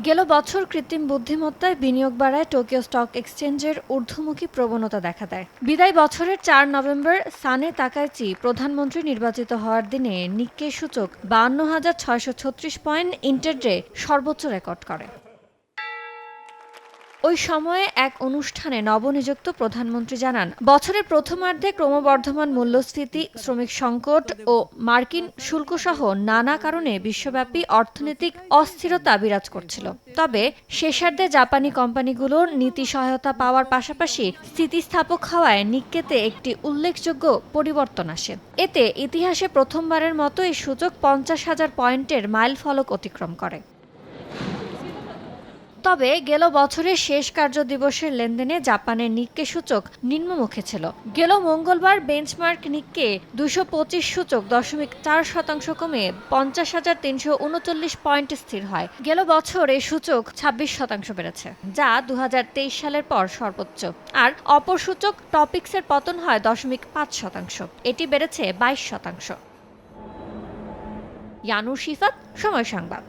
গেল বছর কৃত্রিম বুদ্ধিমত্তায় বিনিয়োগ বাড়ায় টোকিও স্টক এক্সচেঞ্জের ঊর্ধ্বমুখী প্রবণতা দেখা দেয়। বিদায়ী বছরের ৪ নভেম্বর সানে তাকাইচি প্রধানমন্ত্রী নির্বাচিত হওয়ার দিনে নিক্কেই সূচক ৫২,৬৩৬ পয়েন্ট ইন্টারডে সর্বোচ্চ রেকর্ড করে। ওই সময়ে এক অনুষ্ঠানে নবনিযুক্ত প্রধানমন্ত্রী জানান, বছরের প্রথমার্ধে ক্রমবর্ধমান মূল্যস্ফীতি, শ্রমিক সংকট ও মার্কিন শুল্কসহ নানা কারণে বিশ্বব্যাপী অর্থনৈতিক অস্থিরতা বিরাজ করছিল। তবে শেষার্ধে জাপানি কোম্পানিগুলোর নীতি সহায়তা পাওয়ার পাশাপাশি স্থিতিস্থাপক হওয়ায় নিক্কেতে একটি উল্লেখযোগ্য পরিবর্তন আসে। এতে ইতিহাসে প্রথমবারের মতো এই সূচক ৫০,০০০ পয়েন্টের মাইলফলক অতিক্রম করে। তবে গেল বছরের শেষ কার্যদিবসের লেনদেনে জাপানের নিক্কে সূচক নিম্নমুখে ছিল। গেল মঙ্গলবার বেঞ্চমার্ক নিক্কে ২২৫ সূচক ০.৪% কমে ৫০,৩৩৯ পয়েন্টে স্থির হয়। গেল বছর এই সূচক ২৬% বেড়েছে, যা ২০২৩ সালের পর সর্বোচ্চ। আর অপর সূচক টপিক্সের পতন হয় ০.৫%, এটি বেড়েছে ২২%। ইয়ানুর শিফাত, সময় সংবাদ।